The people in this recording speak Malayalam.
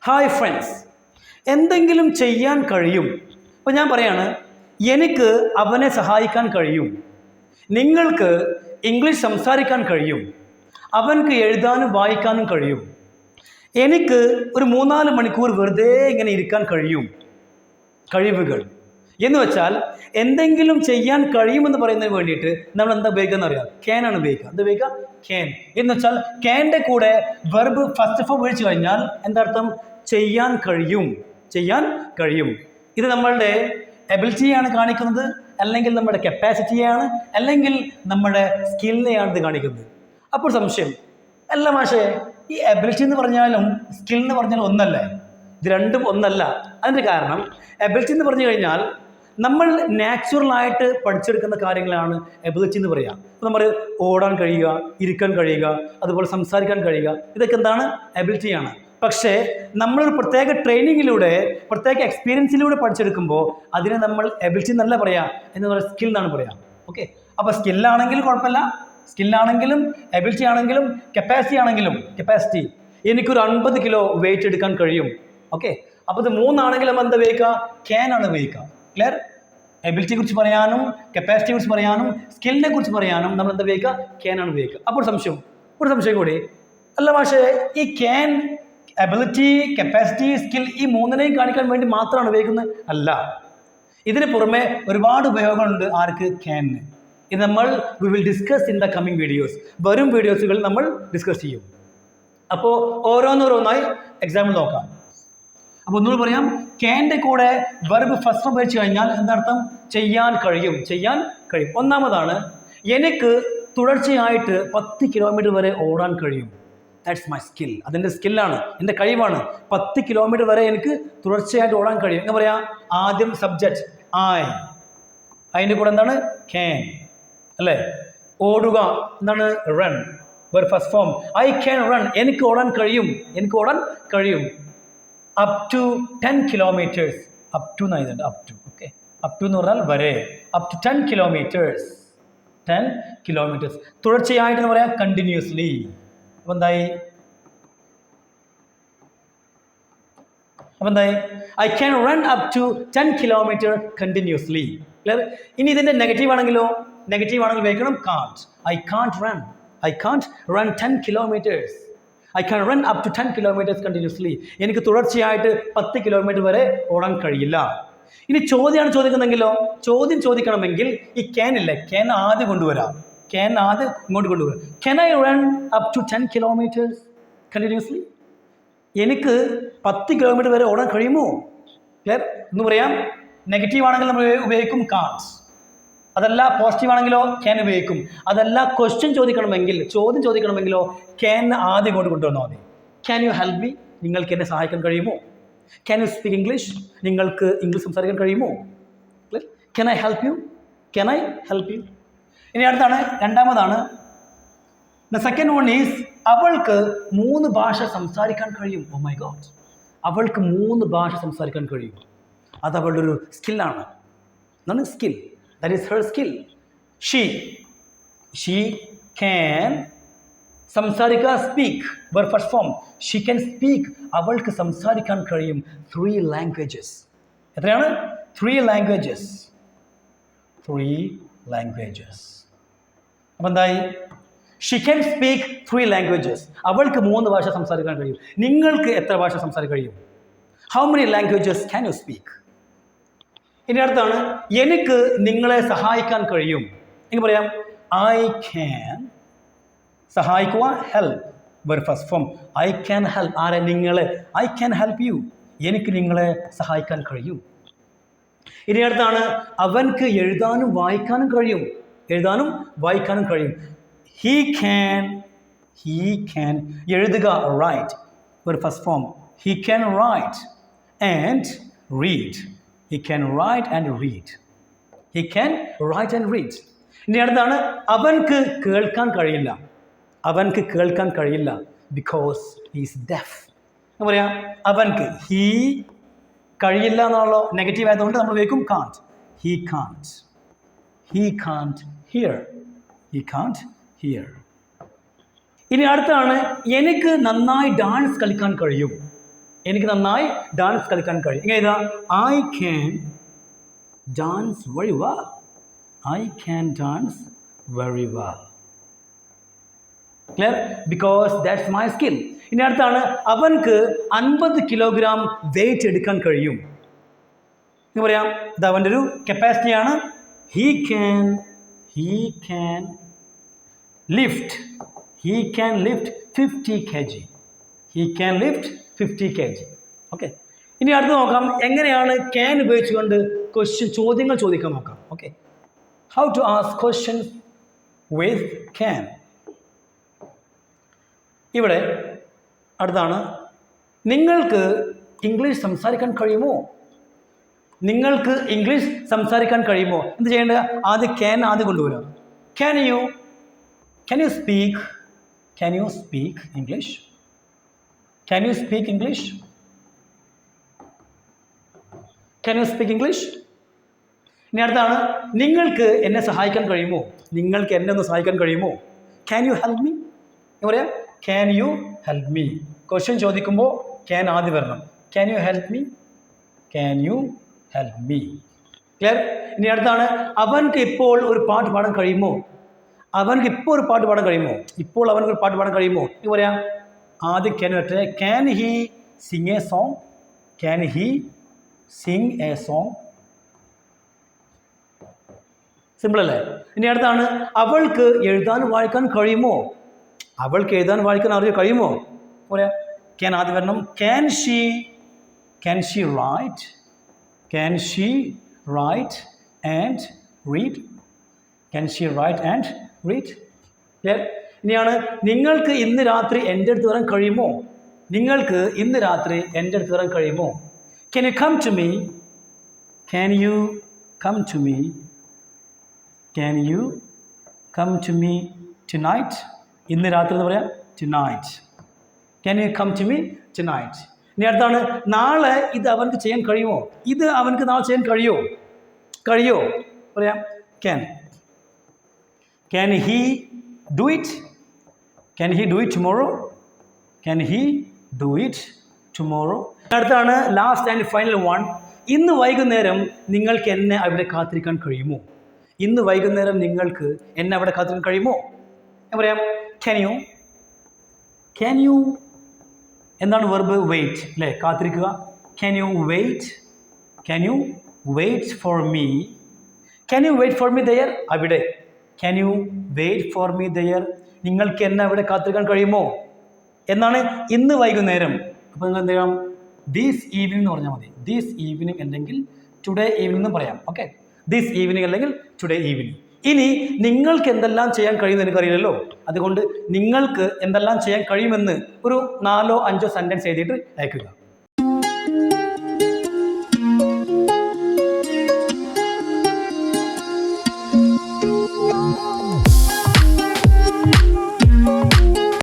ഹായ് ഫ്രണ്ട്സ്, എന്തെങ്കിലും ചെയ്യാൻ കഴിയും. അപ്പോൾ ഞാൻ പറയാണ്, എനിക്ക് അവനെ സഹായിക്കാൻ കഴിയും. നിങ്ങൾക്ക് ഇംഗ്ലീഷ് സംസാരിക്കാൻ കഴിയും. അവൻക്ക് എഴുതാനും വായിക്കാനും കഴിയും. എനിക്ക് ഒരു 3-4 മണിക്കൂർ വെറുതെ ഇങ്ങനെ ഇരിക്കാൻ കഴിയും. കഴിവുകൾ എന്ന് വെച്ചാൽ എന്തെങ്കിലും ചെയ്യാൻ കഴിയുമെന്ന് പറയുന്നതിന് വേണ്ടിയിട്ട് നമ്മൾ എന്താ ഉപയോഗിക്കുക അറിയാം? ക്യാനാണ് ഉപയോഗിക്കുക. എന്താ ഉപയോഗിക്കുക? ക്യാൻ എന്ന് വെച്ചാൽ ക്യാൻ്റെ കൂടെ വെർബ് ഫസ്റ്റ് ഫോം ഉപയോഗിച്ച് കഴിഞ്ഞാൽ എന്താർത്ഥം? ചെയ്യാൻ കഴിയും. ചെയ്യാൻ കഴിയും. ഇത് നമ്മളുടെ എബിലിറ്റിയാണ് കാണിക്കുന്നത്, അല്ലെങ്കിൽ നമ്മുടെ കപ്പാസിറ്റിയാണ്, അല്ലെങ്കിൽ നമ്മുടെ സ്കില്ലിനെയാണ് ഇത് കാണിക്കുന്നത്. അപ്പോൾ സംശയം അല്ല മാഷേ, ഈ എബിലിറ്റി എന്ന് പറഞ്ഞാലും സ്കിൽ എന്ന് പറഞ്ഞാലും ഒന്നല്ലേ? ഇത് രണ്ടും ഒന്നല്ല. അതിൻ്റെ കാരണം എബിലിറ്റി എന്ന് പറഞ്ഞു കഴിഞ്ഞാൽ നമ്മൾ നാച്ചുറലായിട്ട് പഠിച്ചെടുക്കുന്ന കാര്യങ്ങളാണ് എബിലിറ്റി എന്ന് പറയുക. അപ്പോൾ നമ്മൾ ഓടാൻ കഴിയുക, ഇരിക്കാൻ കഴിയുക, അതുപോലെ സംസാരിക്കാൻ കഴിയുക, ഇതൊക്കെ എന്താണ്? എബിലിറ്റിയാണ്. പക്ഷേ നമ്മളൊരു പ്രത്യേക ട്രെയിനിങ്ങിലൂടെ, പ്രത്യേക എക്സ്പീരിയൻസിലൂടെ പഠിച്ചെടുക്കുമ്പോൾ അതിനെ നമ്മൾ എബിലിറ്റി എന്നല്ല പറയാം, എന്ന് പറയുന്നത് സ്കിൽ എന്നാണ് പറയാം. ഓക്കെ, അപ്പോൾ സ്കില്ലാണെങ്കിലും കുഴപ്പമില്ല, സ്കില്ലാണെങ്കിലും എബിലിറ്റി ആണെങ്കിലും കപ്പാസിറ്റി ആണെങ്കിലും. കപ്പാസിറ്റി, എനിക്കൊരു 50 കിലോ വെയിറ്റ് എടുക്കാൻ കഴിയും. ഓക്കെ, അപ്പോൾ ഇത് മൂന്നാണെങ്കിലും നമ്മൾ എന്താ ഉപയോഗിക്കുക? ക്യാൻ ആണ് ഉപയോഗിക്കുക. ക്ലിയർ? എബിലിറ്റിയെ കുറിച്ച് പറയാനും കപ്പാസിറ്റിയെ കുറിച്ച് പറയാനും സ്കില്ലിനെ കുറിച്ച് പറയാനും നമ്മൾ എന്താ ഉപയോഗിക്കുക? ക്യാൻ ആണ് ഉപയോഗിക്കുക. അപ്പോൾ ഒരു സംശയം കൂടി, അല്ല പക്ഷേ ഈ ക്യാൻ, എബിലിറ്റി, കപ്പാസിറ്റി, സ്കിൽ ഈ മൂന്നിനെയും കാണിക്കാൻ വേണ്ടി മാത്രമാണ് ഉപയോഗിക്കുന്നത്? അല്ല, ഇതിന് പുറമെ ഒരുപാട് ഉപയോഗങ്ങളുണ്ട്. ആർക്ക്? ക്യാനിന്. ഇത് നമ്മൾ we will discuss in the coming videos. വരും വീഡിയോസുകൾ നമ്മൾ ഡിസ്കസ് ചെയ്യും. അപ്പോൾ ഓരോന്നോരോന്നായി എക്സാമ്പിൾ നോക്കാം. അപ്പോൾ ഒന്നുകൂടി പറയാം, ക്യാൻ്റെ കൂടെ വെർബ് ഫസ്റ്റ് ഉപയോഗിച്ച് കഴിഞ്ഞാൽ എന്താർത്ഥം? ചെയ്യാൻ കഴിയും. ചെയ്യാൻ കഴിയും. ഒന്നാമതാണ്, എനിക്ക് തുടർച്ചയായിട്ട് 10 കിലോമീറ്റർ വരെ ഓടാൻ കഴിയും. That's my skill. അതെൻ്റെ സ്കില്ലാണ്, എൻ്റെ കഴിവാണ്. 10 കിലോമീറ്റർ വരെ എനിക്ക് തുടർച്ചയായിട്ട് ഓടാൻ കഴിയും. എന്താ പറയാ? ആദ്യം സബ്ജക്റ്റ് ഐ, അതിൻ്റെ കൂടെ എന്താണ്? ക്യാൻ, അല്ലേ? ഓടുക എന്താണ്? Run. Verb first form I can run. എനിക്ക് ഓടാൻ കഴിയും. എനിക്ക് ഓടാൻ കഴിയും. Up to 10 kilometres. Up to എന്നായതുണ്ട്. Up to. Okay, up to എന്ന് പറഞ്ഞാൽ വരെ. Up to 10 kilometres. 10 കിലോമീറ്റേഴ്സ്. തുടർച്ചയായിട്ട് എന്ന് പറയാം കണ്ടിന്യൂസ്ലി. അപ്പോൾ എന്തായി? I can run up to 10 kilometre continuously. Clear? ഇനി ഇതിൻ്റെ നെഗറ്റീവ് ആണെങ്കിലോ? നെഗറ്റീവ് ആണെങ്കിൽ ഉപയോഗിക്കണം can't. I can't run. I can't run 10 kilometres. I can run up to 10 kilometres continuously. എനിക്ക് തുടർച്ചയായിട്ട് 10 കിലോമീറ്റർ വരെ ഓടാൻ കഴിയില്ല. ഇനി ചോദ്യമാണ് ചോദിക്കുന്നെങ്കിലോ? ചോദ്യം ചോദിക്കണമെങ്കിൽ ഈ ക്യാൻ ഇല്ലേ, ക്യാൻ ആദ്യം കൊണ്ടുവരാം. ക്യാൻ ആദ്യം ഇങ്ങോട്ട് കൊണ്ടുവരാം. Can I run up to 10 kilometres continuously? എനിക്ക് 10 കിലോമീറ്റർ വരെ ഓടാൻ കഴിയുമോ? ക്ലിയർ? എന്ന് പറയാം. നെഗറ്റീവ് ആണെങ്കിൽ നമ്മൾ ഉപയോഗിക്കും കാൺസ്. അതല്ല പോസിറ്റീവ് ആണെങ്കിലോ ക്യാൻ ഉപയോഗിക്കും. അതല്ല ക്വസ്റ്റ്യൻ ചോദിക്കണമെങ്കിൽ, ചോദ്യം ചോദിക്കണമെങ്കിലോ ക്യാൻ ആദ്യം കൊണ്ട് കൊണ്ടുവന്നാൽ മതി. Can you help me? നിങ്ങൾക്ക് എന്നെ സഹായിക്കാൻ കഴിയുമോ? Can you speak English? നിങ്ങൾക്ക് ഇംഗ്ലീഷ് സംസാരിക്കാൻ കഴിയുമോ? Can I help you? Can I help you? ഇനി അടുത്താണ്, രണ്ടാമതാണ്. ദ സെക്കൻഡ് വൺ ഈസ്, അവൾക്ക് 3 ഭാഷ സംസാരിക്കാൻ കഴിയും. ഓ മൈ ഗോഡ്, അവൾക്ക് 3 ഭാഷ സംസാരിക്കാൻ കഴിയും. അത് അവളുടെ ഒരു സ്കില്ലാണ്. എന്താണ് skill? That is her skill. She can സംസാരിക്കുക, speak. Verb first form she can speak. അവൾക്ക് സംസാരിക്കാൻ കഴിയും 3 ലാംഗ്വേജസ്. എത്രയാണ്? 3 ലാംഗ്വേജസ്. 3 ലാംഗ്വേജസ്. അപ്പം എന്തായി? She can speak 3 languages. അവൾക്ക് 3 ഭാഷ സംസാരിക്കാൻ കഴിയും. നിങ്ങൾക്ക് എത്ര ഭാഷ സംസാരിക്കാൻ കഴിയും? How many languages can you speak? ഇനി അടുത്താണ്, എനിക്ക് നിങ്ങളെ സഹായിക്കാൻ കഴിയും. എനിക്ക് പറയാം ഐ ക്യാൻ. സഹായിക്കുക help. Verb first form I can help. ആരെ? നിങ്ങളെ. I can help you. എനിക്ക് നിങ്ങളെ സഹായിക്കാൻ കഴിയും. ഇനി അടുത്താണ്, അവൻക്ക് എഴുതാനും വായിക്കാനും കഴിയും. എഴുതാനും വായിക്കാനും കഴിയും. ഹീ ക്യാൻ എഴുതുക, write. Verb first form he can write and read. He can write and read. He can write and read. ഇനി അടുത്താണ്, അവൻക്ക് കേൾക്കാൻ കഴിയില്ല. അവൻക്ക് കേൾക്കാൻ കഴിയില്ല ബിക്കോസ് he is deaf. എന്താ പറയാ? അവൻക്ക് ഹീ കഴിയില്ല എന്നാണല്ലോ, നെഗറ്റീവ് ആയതുകൊണ്ട് നമ്മൾ ഉപയോഗിക്കും can't. He can't. He can't hear. He can't hear. ഇനി അടുത്താണ്, എനിക്ക് നന്നായി ഡാൻസ് കളിക്കാൻ കഴിയും. എനിക്ക് നന്നായി ഡാൻസ് കളിക്കാൻ കഴിയും. ഇങ്ങനെ ഇതാ I can dance very well. I can dance very well. Clear? Because that's my skill. ഇനി അടുത്താണ് അവൻക്ക് 50 കിലോഗ്രാം വെയിറ്റ് എടുക്കാൻ കഴിയും. എന്ന് പറയാം, ഇത് അവൻ്റെ ഒരു കപ്പാസിറ്റിയാണ്. He can lift 50 kg. He can lift 50 kg. Okay. ഇനി അടുത്ത് നോക്കാം എങ്ങനെയാണ് ക്യാൻ ഉപയോഗിച്ചുകൊണ്ട് ചോദ്യങ്ങൾ ചോദിക്കാൻ നോക്കാം. Okay, how to ask questions with can. ഇവിടെ അടുത്താണ്, നിങ്ങൾക്ക് ഇംഗ്ലീഷ് സംസാരിക്കാൻ കഴിയുമോ? നിങ്ങൾക്ക് ഇംഗ്ലീഷ് സംസാരിക്കാൻ കഴിയുമോ? എന്ത് ചെയ്യേണ്ടത്? ആദ്യം ക്യാൻ ആദ്യം കൊണ്ടുവരാം. Can you speak English? Can you speak English? ഇനി അടുത്താണ്, നിങ്ങൾക്ക് എന്നെ സഹായിക്കാൻ കഴിയുമോ? നിങ്ങൾക്ക് എന്നെ ഒന്ന് സഹായിക്കാൻ കഴിയുമോ? Can you help me? എന്ന് പറയാം, Can you help me? Question ചോദിക്കുമ്പോൾ ക്യാൻ ആദ്യം വരണം. Can you help me? Clear? ഇനി അടുത്താണ്, അവൻക്ക് ഇപ്പോൾ ഒരു പാട്ട് പാടാൻ കഴിയുമോ? ഇപ്പോൾ അവനൊരു പാട്ട് പാടാൻ കഴിയുമോ? എന്ന് പറയാം, ആദ്യം ക്യാൻ പറ്റേ. Can he Singh A song? Simple അല്ലേ? ഇനി അടുത്താണ്, അവൾക്ക് എഴുതാൻ വായിക്കാൻ കഴിയുമോ? കഴിയുമോ? പറയാം, ക്യാൻ ആദ്യം വരണം. Can she write and read? Clear? ഇനിയാണ്, നിങ്ങൾക്ക് ഇന്ന് രാത്രി എൻ്റെ അടുത്ത് വരാൻ കഴിയുമോ? Can you come to me? Tonight? ഇന്ന് രാത്രി എന്ന് പറയാം, tonight. Can you come to me tonight? ഇനി അടുത്താണ്, നാളെ ഇത് അവൻക്ക് ചെയ്യാൻ കഴിയുമോ? ഇത് അവൻക്ക് നാളെ ചെയ്യാൻ കഴിയോ? പറയാം, Can he do it? tomorrow? അടുത്താണ് ലാസ്റ്റ് ആൻഡ് ഫൈനൽ വൺ. ഇന്ന് വൈകുന്നേരം നിങ്ങൾക്ക് എന്നെ അവിടെ കാത്തിരിക്കാൻ കഴിയുമോ? ഞാൻ പറയാം, can you എന്താണ് വെർബ്? വെയിറ്റ് അല്ലേ? കാത്തിരിക്കുക. Can you wait for me? there? അവിടെ. Can you wait for me there? നിങ്ങൾക്ക് എന്നെ അവിടെ കാത്തിരിക്കാൻ കഴിയുമോ എന്നാണ് ഇന്ന് വൈകുന്നേരം. അപ്പോൾ നിങ്ങൾ എന്ത് ചെയ്യണം? ദിസ് ഈവനിങ് എന്ന് പറഞ്ഞാൽ മതി. ദിസ് ഈവനിങ് അല്ലെങ്കിൽ ടുഡേ ഈവനിങ് എന്ന് പറയാം. ഓക്കെ, ദിസ് ഈവനിങ് അല്ലെങ്കിൽ ടുഡേ ഈവനിങ്. ഇനി നിങ്ങൾക്ക് എന്തെല്ലാം ചെയ്യാൻ കഴിയുമെന്ന് എനിക്കറിയില്ലല്ലോ. അതുകൊണ്ട് നിങ്ങൾക്ക് എന്തെല്ലാം ചെയ്യാൻ കഴിയുമെന്ന് ഒരു 4-5 സെൻറ്റൻസ് എഴുതിയിട്ട് അയക്കുക.